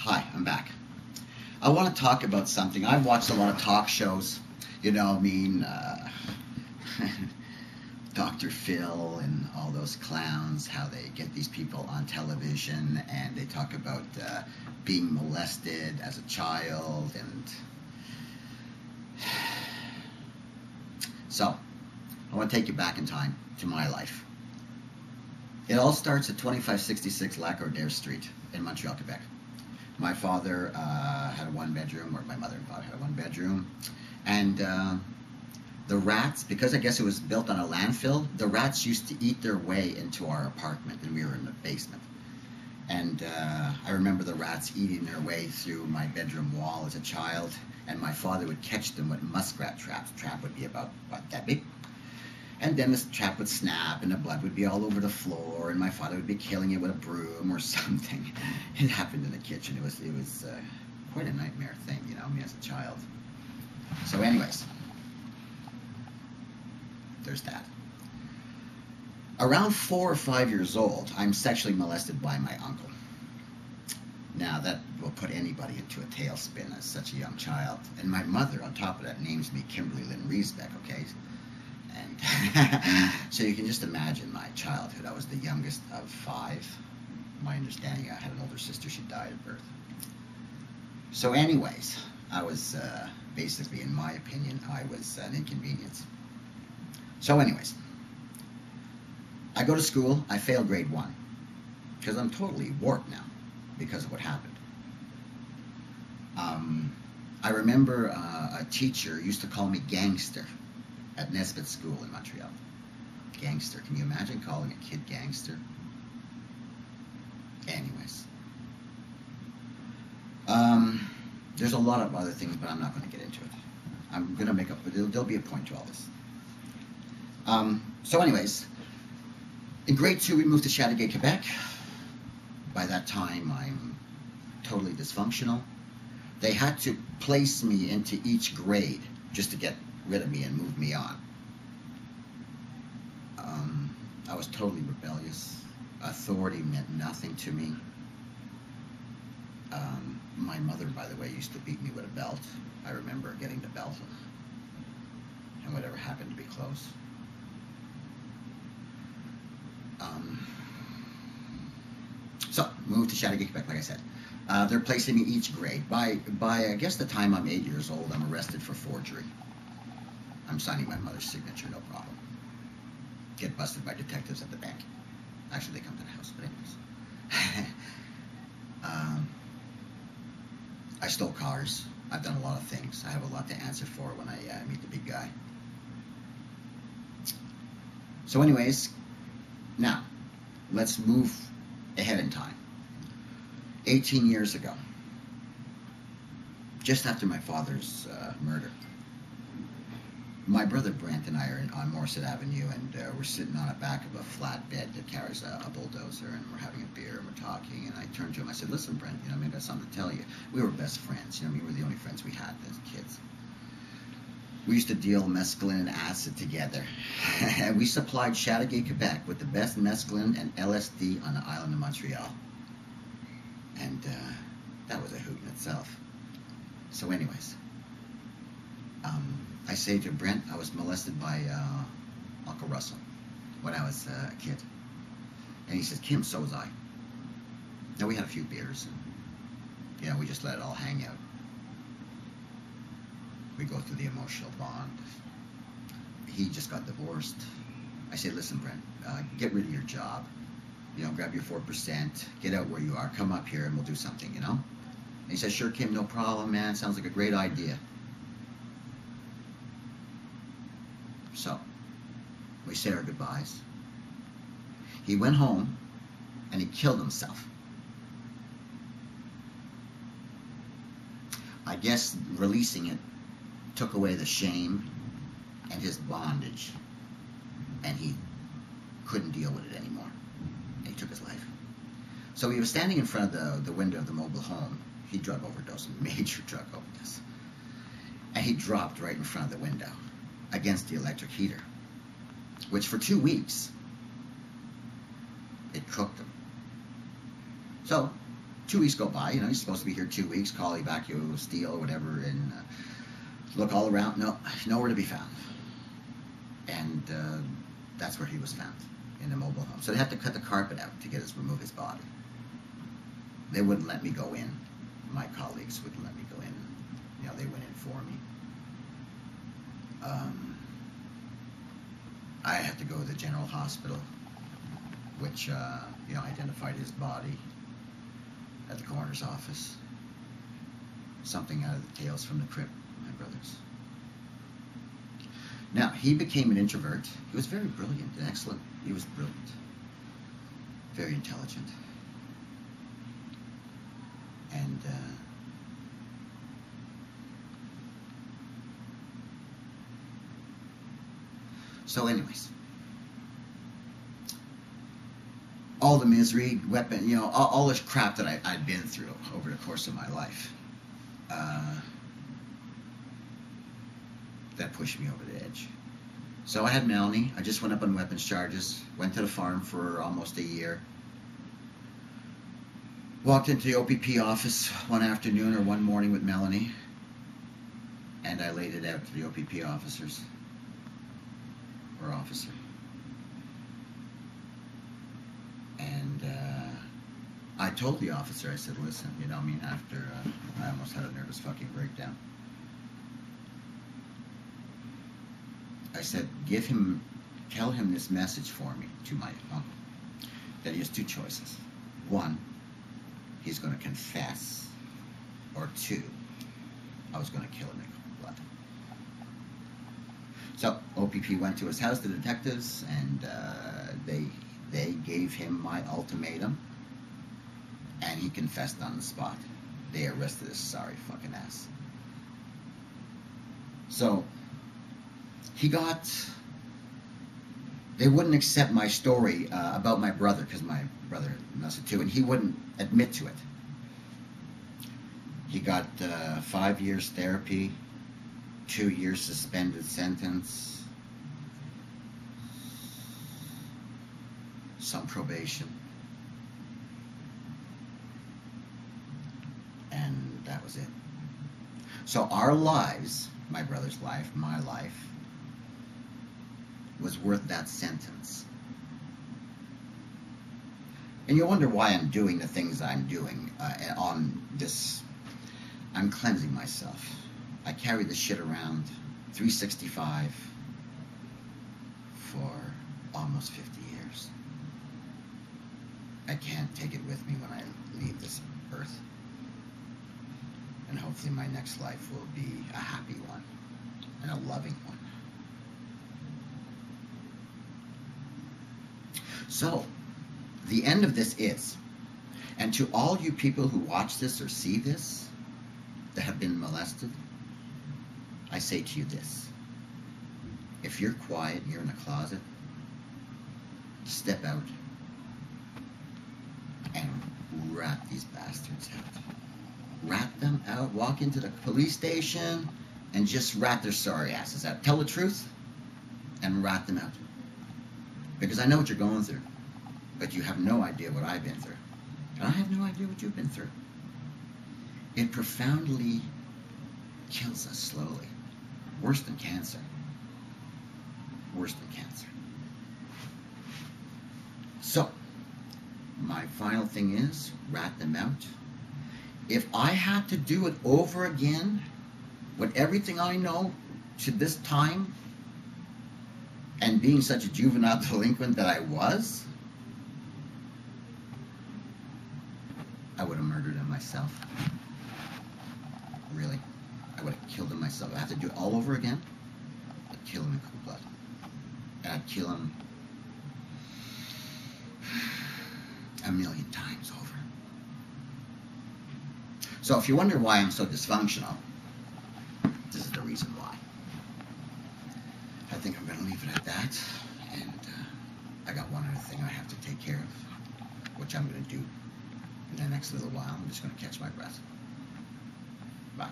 Hi, I'm back. I want to talk about something. I've watched a lot of talk shows, Dr. Phil and all those clowns, how they get these people on television and they talk about being molested as a child. And so, I want to take you back in time to my life. It all starts at 2566 Lacordaire Street in Montreal, Quebec. My father had a one-bedroom, or my mother and father had a one-bedroom, and the rats, because I guess it was built on a landfill, the rats used to eat their way into our apartment, and we were in the basement. And I remember the rats eating their way through my bedroom wall as a child, and my father would catch them with muskrat traps. The trap would be about that big. And then this trap would snap and the blood would be all over the floor and my father would be killing it with a broom or something. It happened in the kitchen. It was quite a nightmare thing, me as a child. So anyways, there's that. Around 4 or 5 years old, I'm sexually molested by my uncle. Now that will put anybody into a tailspin as such a young child. And my mother, on top of that, names me Kimberly Lynn Riesbeck, okay? And so you can just imagine my childhood. I was the youngest of 5. My understanding, I had an older sister. She died at birth. So anyways, I was basically, in my opinion, I was an inconvenience. So anyways, I go to school. I fail grade 1 because I'm totally warped now because of what happened. I remember a teacher used to call me gangster at Nesbitt School in Montreal. Gangster. Can you imagine calling a kid gangster? Anyways. There's a lot of other things, but I'm not going to get into it. I'm going to make up, there'll be a point to all this. So anyways, in grade 2 we moved to Chateauguay, Quebec. By that time I'm totally dysfunctional. They had to place me into each grade just to get rid of me and move me on. I was totally rebellious. Authority meant nothing to me. My mother, by the way, used to beat me with a belt. I remember getting the belt and whatever happened to be close. So, moved to Chateauguay, Quebec, like I said. They're placing me each grade. By I guess the time I'm 8 years old, I'm arrested for forgery. I'm signing my mother's signature, no problem. Get busted by detectives at the bank. Actually, they come to the house, but anyways. I stole cars. I've done a lot of things. I have a lot to answer for when I meet the big guy. So anyways, now, let's move ahead in time. 18 years ago, just after my father's murder, my brother Brent and I are on Morset Avenue, and we're sitting on the back of a flatbed that carries a bulldozer, and we're having a beer and we're talking, and I turned to him, I said, listen, Brent, maybe I got something to tell you. We were best friends, we were the only friends we had as kids. We used to deal mescaline and acid together. And we supplied Chateauguay, Quebec with the best mescaline and LSD on the island of Montreal. And that was a hoot in itself. So anyways, I say to Brent, I was molested by Uncle Russell when I was a kid. And he says, Kim, so was I. Now we had a few beers, and we just let it all hang out. We go through the emotional bond. He just got divorced. I say, listen, Brent, get rid of your job. Grab your 4%, get out where you are, come up here and we'll do something, And he says, sure, Kim, no problem, man. Sounds like a great idea. So, we say our goodbyes. He went home and he killed himself. I guess releasing it took away the shame and his bondage, and he couldn't deal with it anymore. And he took his life. So he was standing in front of the window of the mobile home. He drug overdose, a major drug overdose. And he dropped right in front of the window against the electric heater, which for 2 weeks, it cooked him. So 2 weeks go by, you're supposed to be here 2 weeks, call you back, you steal or whatever, and look all around, no, nowhere to be found. And that's where he was found, in a mobile home. So they had to cut the carpet out to remove his body. They wouldn't let me go in. My colleagues wouldn't let me go in. They went in for me. I had to go to the general hospital, which, identified his body at the coroner's office. Something out of the Tales from the Crypt, my brothers. Now, he became an introvert. He was very brilliant and excellent. He was brilliant. Very intelligent. And, so anyways, all the misery, weapon, all this crap that I'd been through over the course of my life, that pushed me over the edge. So I had Melanie. I just went up on weapons charges, went to the farm for almost a year, walked into the OPP office one afternoon or one morning with Melanie, and I laid it out to the OPP officers, or officer. And I told the officer, I said, listen, after I almost had a nervous fucking breakdown. I said, tell him this message for me, to my uncle, that he has two choices. One, he's going to confess, or two, I was going to kill him in cold blood. So OPP went to his house, the detectives, and they gave him my ultimatum, and he confessed on the spot. They arrested his sorry fucking ass. So they wouldn't accept my story about my brother, because my brother knows it too, and he wouldn't admit to it. He got 5 years therapy, 2 years suspended sentence, some probation, and that was it. So our lives, my brother's life, my life, was worth that sentence. And you wonder why I'm doing the things I'm doing on this. I'm cleansing myself. I carry this shit around 365 for almost 50 years. I can't take it with me when I leave this earth. And hopefully my next life will be a happy one and a loving one. So, the end of this is, and to all you people who watch this or see this, that have been molested, I say to you this: if you're quiet and you're in a closet, step out and rat these bastards out. Rat them out, walk into the police station and just rat their sorry asses out. Tell the truth and rat them out. Because I know what you're going through, but you have no idea what I've been through. And I have no idea what you've been through. It profoundly kills us slowly. Worse than cancer. Worse than cancer. So, my final thing is, rat them out. If I had to do it over again, with everything I know to this time, and being such a juvenile delinquent that I was, I would have murdered him myself. Really. I would have killed him myself. I have to do it all over again. I'd kill him in cold blood. And I'd kill him 1,000,000 times over. So if you wonder why I'm so dysfunctional, this is the reason why. I think I'm going to leave it at that. And I got one other thing I have to take care of, which I'm going to do in the next little while. I'm just going to catch my breath. Bye.